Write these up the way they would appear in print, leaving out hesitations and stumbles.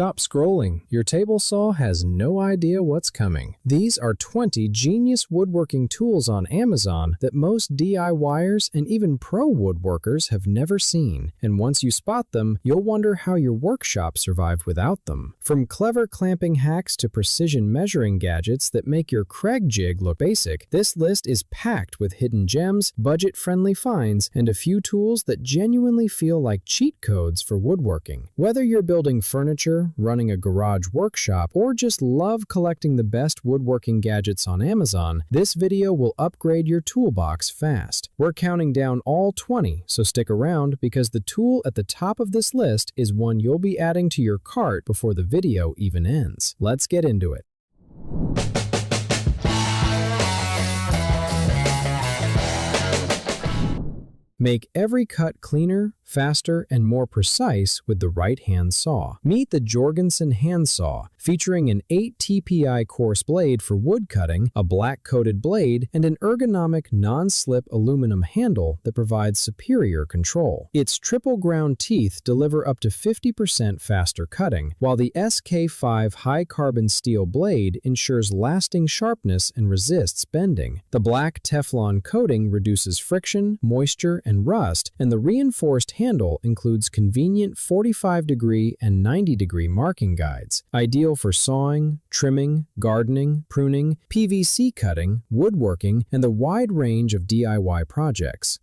Stop scrolling. Your table saw has no idea what's coming. These are 20 genius woodworking tools on Amazon that most DIYers and even pro woodworkers have never seen. And once you spot them, you'll wonder how your workshop survived without them. From clever clamping hacks to precision measuring gadgets that make your Craig jig look basic, this list is packed with hidden gems, budget-friendly finds, and a few tools that genuinely feel like cheat codes for woodworking. Whether you're building furniture, running a garage workshop, or just love collecting the best woodworking gadgets on Amazon, this video will upgrade your toolbox fast. We're counting down all 20, so stick around because the tool at the top of this list is one you'll be adding to your cart before the video even ends. Let's get into it. Make every cut cleaner, faster, and more precise with the right hand saw. Meet the Jorgensen handsaw, featuring an 8 TPI coarse blade for wood cutting, a black-coated blade, and an ergonomic non-slip aluminum handle that provides superior control. Its triple ground teeth deliver up to 50% faster cutting, while the SK5 high-carbon steel blade ensures lasting sharpness and resists bending. The black Teflon coating reduces friction, moisture, and rust, and the reinforced handle includes convenient 45-degree and 90-degree marking guides, ideal for sawing, trimming, gardening, pruning, PVC cutting, woodworking, and the wide range of DIY projects.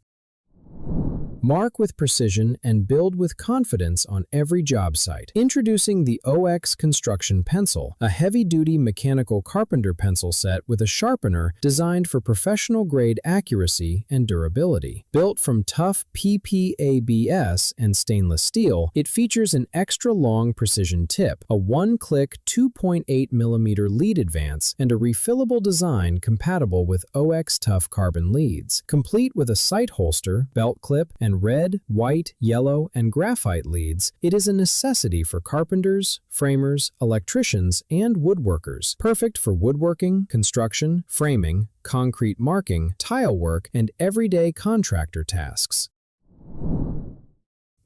Mark with precision and build with confidence on every job site. Introducing the OX Construction Pencil, a heavy-duty mechanical carpenter pencil set with a sharpener designed for professional-grade accuracy and durability. Built from tough PPABS and stainless steel, it features an extra-long precision tip, a one-click 2.8mm lead advance, and a refillable design compatible with OX Tough carbon leads, complete with a sight holster, belt clip, and red, white, yellow, and graphite leads. It is a necessity for carpenters, framers, electricians, and woodworkers. Perfect for woodworking, construction, framing, concrete marking, tile work, and everyday contractor tasks.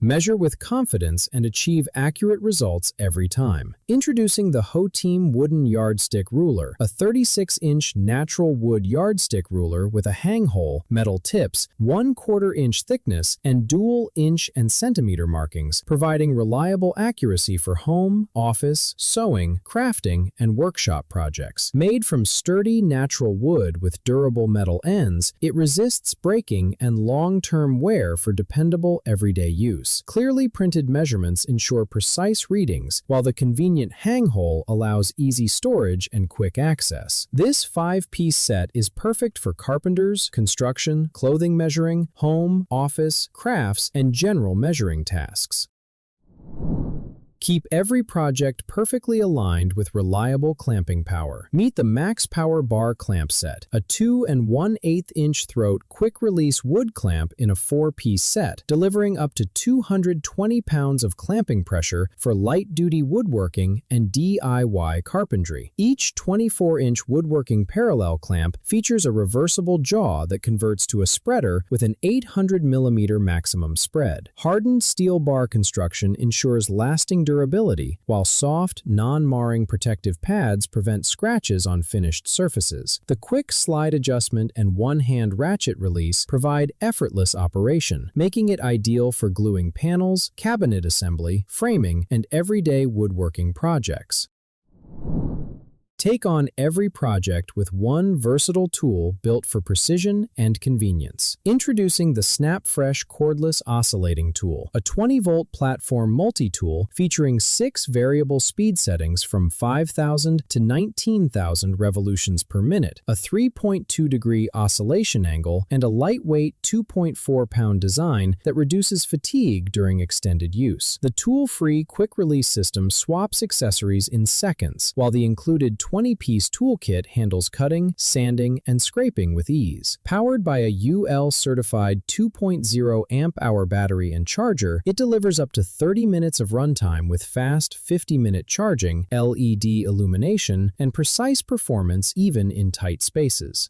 Measure with confidence and achieve accurate results every time. Introducing the Hoteam wooden yardstick ruler, a 36-inch natural wood yardstick ruler with a hang hole, metal tips, 1/4 inch thickness, and dual inch and centimeter markings, providing reliable accuracy for home, office, sewing, crafting, and workshop projects. Made from sturdy natural wood with durable metal ends, it resists breaking and long-term wear for dependable everyday use. Clearly printed measurements ensure precise readings, while the convenient hang hole allows easy storage and quick access. This 5-piece set is perfect for carpenters, construction, clothing measuring, home, office, crafts, and general measuring tasks. Keep every project perfectly aligned with reliable clamping power. Meet the Maxpower bar clamp set, a 2 1/8 inch throat quick-release wood clamp in a 4-piece set, delivering up to 220 pounds of clamping pressure for light-duty woodworking and DIY carpentry. Each 24-inch woodworking parallel clamp features a reversible jaw that converts to a spreader with an 800mm maximum spread. Hardened steel bar construction ensures lasting durability, while soft, non-marring protective pads prevent scratches on finished surfaces. The quick slide adjustment and one-hand ratchet release provide effortless operation, making it ideal for gluing panels, cabinet assembly, framing, and everyday woodworking projects. Take on every project with one versatile tool built for precision and convenience. Introducing the SnapFresh Cordless Oscillating Tool, a 20-volt platform multi-tool featuring 6 variable speed settings from 5,000 to 19,000 revolutions per minute, a 3.2-degree oscillation angle, and a lightweight 2.4-pound design that reduces fatigue during extended use. The tool-free quick-release system swaps accessories in seconds, while the included 20-piece toolkit handles cutting, sanding, and scraping with ease. Powered by a UL-certified 2.0 amp-hour battery and charger, it delivers up to 30 minutes of runtime with fast 50-minute charging, LED illumination, and precise performance even in tight spaces.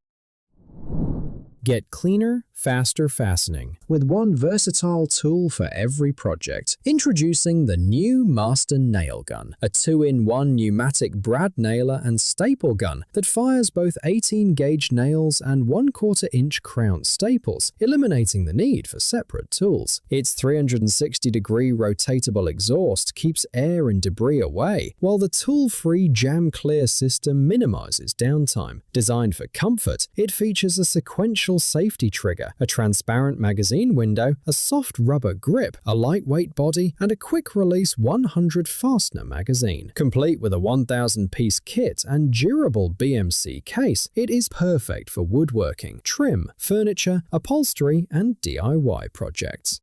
Get cleaner, faster fastening with one versatile tool for every project. Introducing the Neu Master Nail Gun, a 2-in-1 pneumatic brad nailer and staple gun that fires both 18-gauge nails and 1/4-inch crown staples, eliminating the need for separate tools. Its 360-degree rotatable exhaust keeps air and debris away, while the tool-free jam-clear system minimizes downtime. Designed for comfort, it features a sequential safety trigger, a transparent magazine window, a soft rubber grip, a lightweight body, and a quick-release 100 fastener magazine. Complete with a 1,000-piece kit and durable BMC case, it is perfect for woodworking, trim, furniture, upholstery, and DIY projects.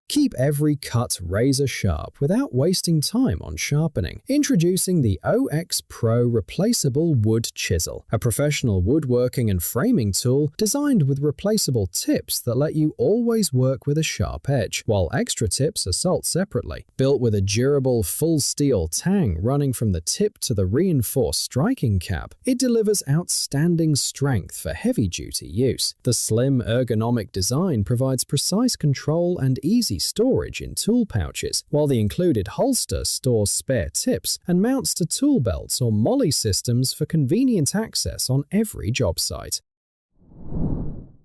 Keep every cut razor sharp without wasting time on sharpening. Introducing the OX Pro Replaceable Wood Chisel, a professional woodworking and framing tool designed with replaceable tips that let you always work with a sharp edge, while extra tips are sold separately. Built with a durable full steel tang running from the tip to the reinforced striking cap, it delivers outstanding strength for heavy-duty use. The slim ergonomic design provides precise control and easy storage in tool pouches, while the included holster stores spare tips and mounts to tool belts or molly systems for convenient access on every job site.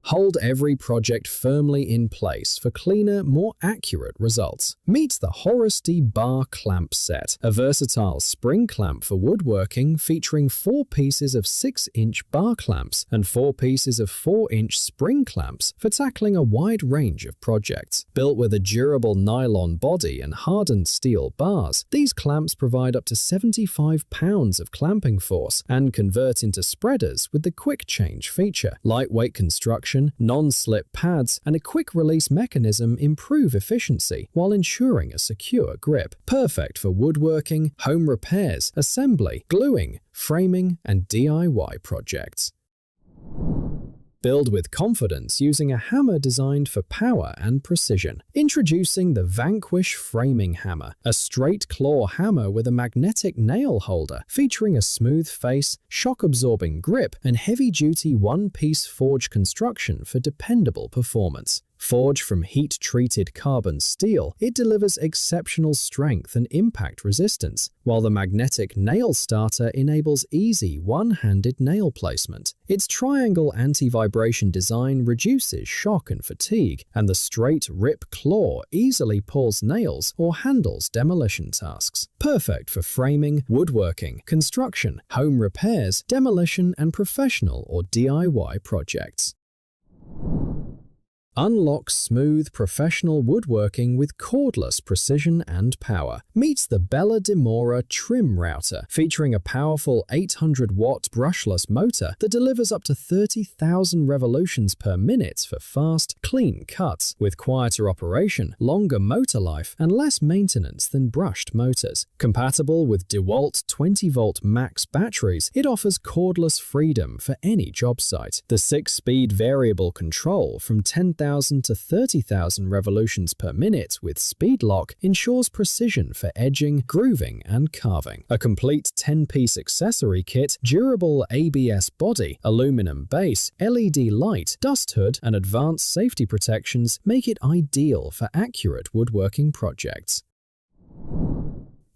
Hold every project firmly in place for cleaner, more accurate results. Meet the Horusdy bar clamp set, a versatile spring clamp for woodworking featuring 4 pieces of 6-inch bar clamps and 4 pieces of 4-inch spring clamps for tackling a wide range of projects. Built with a durable nylon body and hardened steel bars, these clamps provide up to 75 pounds of clamping force and convert into spreaders with the quick change feature. Lightweight construction, non-slip pads, and a quick-release mechanism improve efficiency while ensuring a secure grip. Perfect for woodworking, home repairs, assembly, gluing, framing, and DIY projects. Build with confidence using a hammer designed for power and precision. Introducing the Vanquish framing hammer, a straight claw hammer with a magnetic nail holder featuring a smooth face, shock-absorbing grip, and heavy-duty one-piece forge construction for dependable performance. Forged from heat-treated carbon steel, it delivers exceptional strength and impact resistance, while the magnetic nail starter enables easy one-handed nail placement. Its triangle anti-vibration design reduces shock and fatigue, and the straight rip claw easily pulls nails or handles demolition tasks. Perfect for framing, woodworking, construction, home repairs, demolition, and professional or DIY projects. Unlock smooth, professional woodworking with cordless precision and power. Meet the Dimora trim router, featuring a powerful 800-watt brushless motor that delivers up to 30,000 revolutions per minute for fast, clean cuts. With quieter operation, longer motor life, and less maintenance than brushed motors. Compatible with DeWalt 20-volt max batteries, it offers cordless freedom for any job site. The 6-speed variable control from 10,000 to 30,000 revolutions per minute with speed lock ensures precision for edging, grooving, and carving. A complete 10-piece accessory kit, durable ABS body, aluminum base, LED light, dust hood, and advanced safety protections make it ideal for accurate woodworking projects.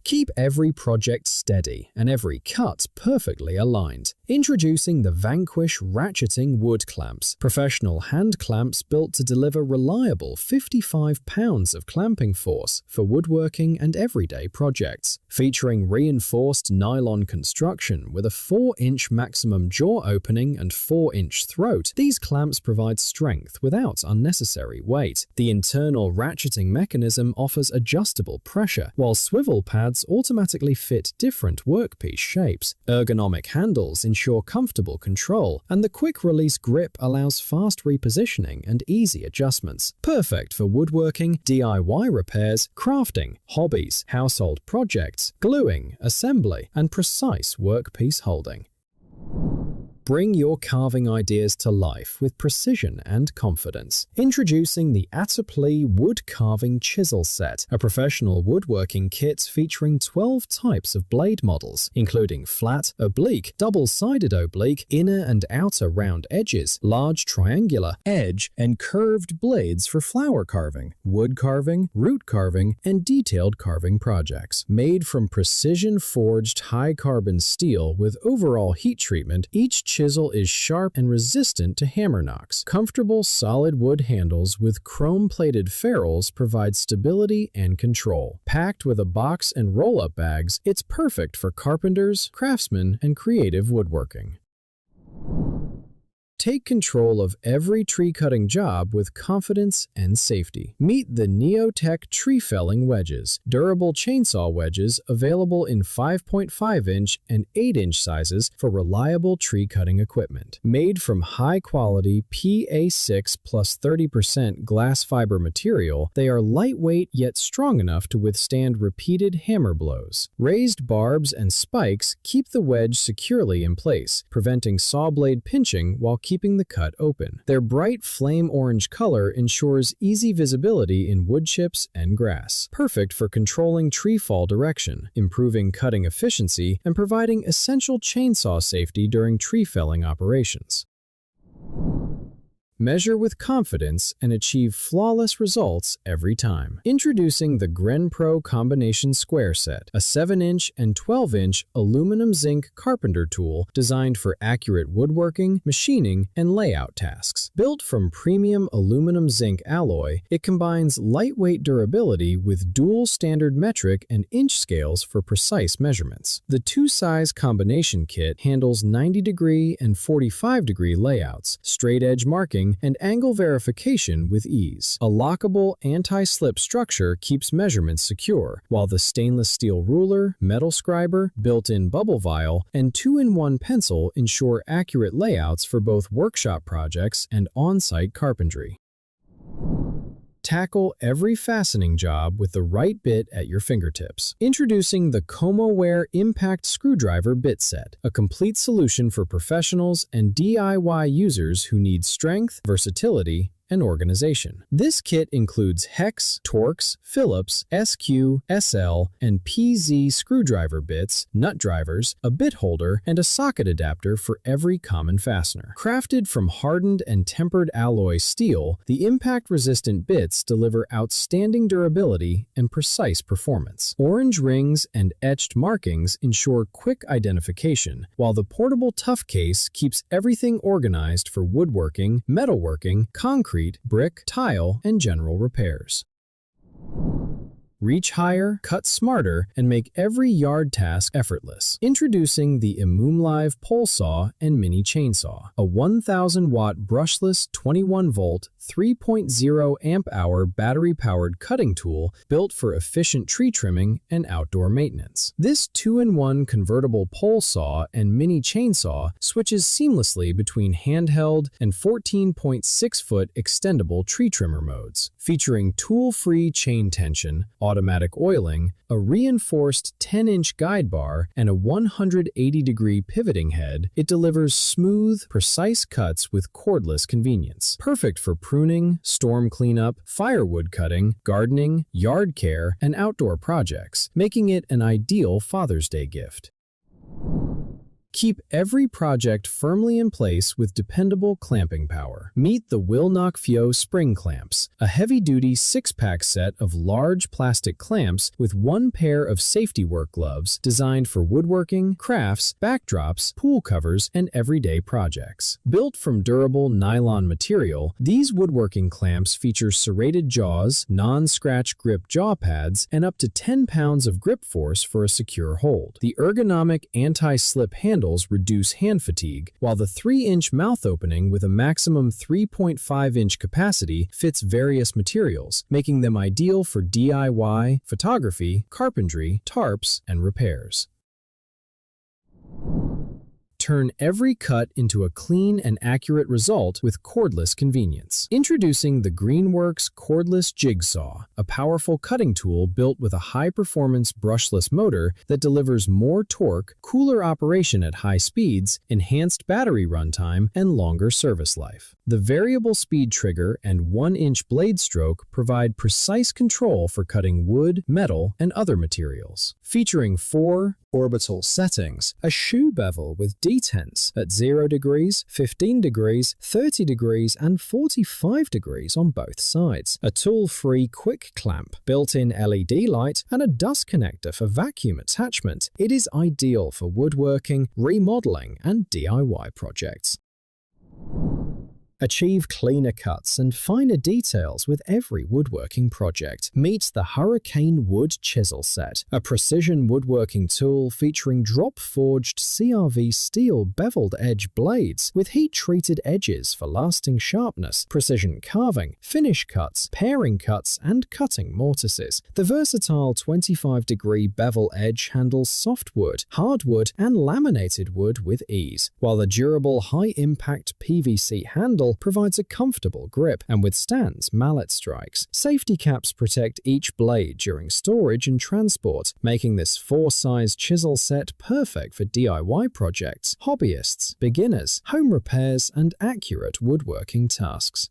Keep every project steady and every cut perfectly aligned. Introducing the Vanquish Ratcheting wood clamps, professional hand clamps built to deliver reliable 55 pounds of clamping force for woodworking and everyday projects. Featuring reinforced nylon construction with a 4-inch maximum jaw opening and 4-inch throat, these clamps provide strength without unnecessary weight. The internal ratcheting mechanism offers adjustable pressure, while swivel pads automatically fit different workpiece shapes. Ergonomic handles ensure comfortable control, and the quick-release grip allows fast repositioning and easy adjustments. Perfect for woodworking, DIY repairs, crafting, hobbies, household projects, gluing, assembly, and precise workpiece holding. Bring your carving ideas to life with precision and confidence. Introducing the Atoplee Wood Carving Chisel Set, a professional woodworking kit featuring 12 types of blade models, including flat, oblique, double-sided oblique, inner and outer round edges, large triangular edge, and curved blades for flower carving, wood carving, root carving, and detailed carving projects. Made from precision-forged high-carbon steel with overall heat treatment, each chisel is sharp and resistant to hammer knocks. Comfortable solid wood handles with chrome-plated ferrules provide stability and control. Packed with a box and roll-up bags, it's perfect for carpenters, craftsmen, and creative woodworking. Take control of every tree-cutting job with confidence and safety. Meet the Neo-Tec tree felling wedges, durable chainsaw wedges available in 5.5-inch and 8-inch sizes for reliable tree-cutting equipment. Made from high-quality PA6 plus 30% glass fiber material, they are lightweight yet strong enough to withstand repeated hammer blows. Raised barbs and spikes keep the wedge securely in place, preventing saw blade pinching while keeping the cut open. Their bright flame orange color ensures easy visibility in wood chips and grass. Perfect for controlling tree fall direction, improving cutting efficiency, and providing essential chainsaw safety during tree felling operations. Measure with confidence and achieve flawless results every time. Introducing the Grenpro Combination Square Set, a 7-inch and 12-inch aluminum zinc carpenter tool designed for accurate woodworking, machining, and layout tasks. Built from premium aluminum zinc alloy, it combines lightweight durability with dual standard metric and inch scales for precise measurements. The two-size combination kit handles 90-degree and 45-degree layouts, straight-edge marking, and angle verification with ease. A lockable anti-slip structure keeps measurements secure, while the stainless steel ruler, metal scriber, built-in bubble vial, and 2-in-1 pencil ensure accurate layouts for both workshop projects and on-site carpentry. Tackle every fastening job with the right bit at your fingertips. Introducing the Comoware Impact Screwdriver Bit Set, a complete solution for professionals and DIY users who need strength, versatility, and organization. This kit includes hex, Torx, Phillips, SQ, SL, and PZ screwdriver bits, nut drivers, a bit holder, and a socket adapter for every common fastener. Crafted from hardened and tempered alloy steel, the impact-resistant bits deliver outstanding durability and precise performance. Orange rings and etched markings ensure quick identification, while the portable tough case keeps everything organized for woodworking, metalworking, concrete, brick, tile, and general repairs. Reach higher, cut smarter, and make every yard task effortless. Introducing the Imoumlive pole saw and mini chainsaw, a 1,000-watt brushless 21-volt 3.0 amp-hour battery-powered cutting tool built for efficient tree trimming and outdoor maintenance. This 2-in-1 convertible pole saw and mini chainsaw switches seamlessly between handheld and 14.6-foot extendable tree trimmer modes. Featuring tool-free chain tension, automatic oiling, a reinforced 10-inch guide bar, and a 180-degree pivoting head, it delivers smooth, precise cuts with cordless convenience. Perfect for pruning, storm cleanup, firewood cutting, gardening, yard care, and outdoor projects, making it an ideal Father's Day gift. Keep every project firmly in place with dependable clamping power. Meet the Wlnokfjo spring clamps, a heavy-duty 6-pack set of large plastic clamps with one pair of safety work gloves designed for woodworking, crafts, backdrops, pool covers, and everyday projects. Built from durable nylon material, these woodworking clamps feature serrated jaws, non-scratch grip jaw pads, and up to 10 pounds of grip force for a secure hold. The ergonomic anti-slip handle reduce hand fatigue, while the 3-inch mouth opening with a maximum 3.5-inch capacity fits various materials, making them ideal for DIY, photography, carpentry, tarps, and repairs. Turn every cut into a clean and accurate result with cordless convenience. Introducing the Greenworks Cordless Jigsaw, a powerful cutting tool built with a high-performance brushless motor that delivers more torque, cooler operation at high speeds, enhanced battery runtime, and longer service life. The variable speed trigger and 1-inch blade stroke provide precise control for cutting wood, metal, and other materials. Featuring 4 orbital settings, a shoe bevel with detents at 0 degrees, 15 degrees, 30 degrees, and 45 degrees on both sides, a tool-free quick clamp, built-in LED light, and a dust connector for vacuum attachment, it is ideal for woodworking, remodeling, and DIY projects. Achieve cleaner cuts and finer details with every woodworking project. Meet the Hurricane Wood Chisel Set, a precision woodworking tool featuring drop-forged CRV steel beveled edge blades with heat-treated edges for lasting sharpness, precision carving, finish cuts, pairing cuts, and cutting mortises. The versatile 25-degree bevel edge handles softwood, hardwood, and laminated wood with ease, while the durable high-impact PVC handle provides a comfortable grip and withstands mallet strikes. Safety caps protect each blade during storage and transport, making this 4-size chisel set perfect for DIY projects, hobbyists, beginners, home repairs, and accurate woodworking tasks.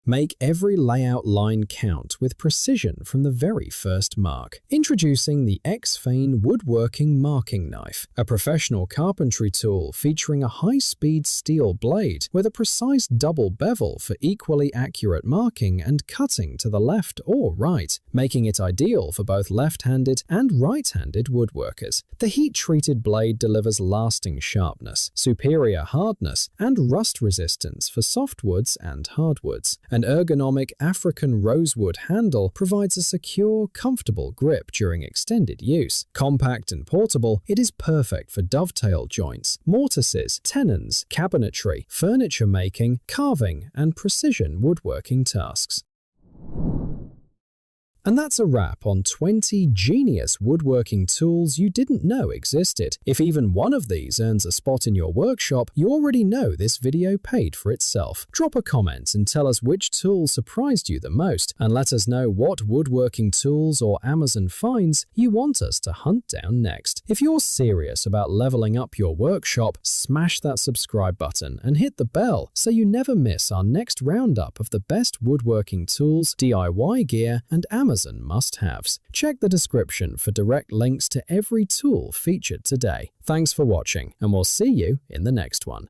Make every layout line count with precision from the very first mark. Introducing the Exfein Woodworking Marking Knife, a professional carpentry tool featuring a high-speed steel blade with a precise double bevel for equally accurate marking and cutting to the left or right, making it ideal for both left-handed and right-handed woodworkers. The heat-treated blade delivers lasting sharpness, superior hardness, and rust resistance for softwoods and hardwoods. An ergonomic African rosewood handle provides a secure, comfortable grip during extended use. Compact and portable, it is perfect for dovetail joints, mortises, tenons, cabinetry, furniture making, carving, and precision woodworking tasks. And that's a wrap on 20 genius woodworking tools you didn't know existed. If even one of these earns a spot in your workshop, you already know this video paid for itself. Drop a comment and tell us which tool surprised you the most, and let us know what woodworking tools or Amazon finds you want us to hunt down next. If you're serious about leveling up your workshop, smash that subscribe button and hit the bell so you never miss our next roundup of the best woodworking tools, DIY gear, and Amazon must-haves. Check the description for direct links to every tool featured today. Thanks for watching, and we'll see you in the next one.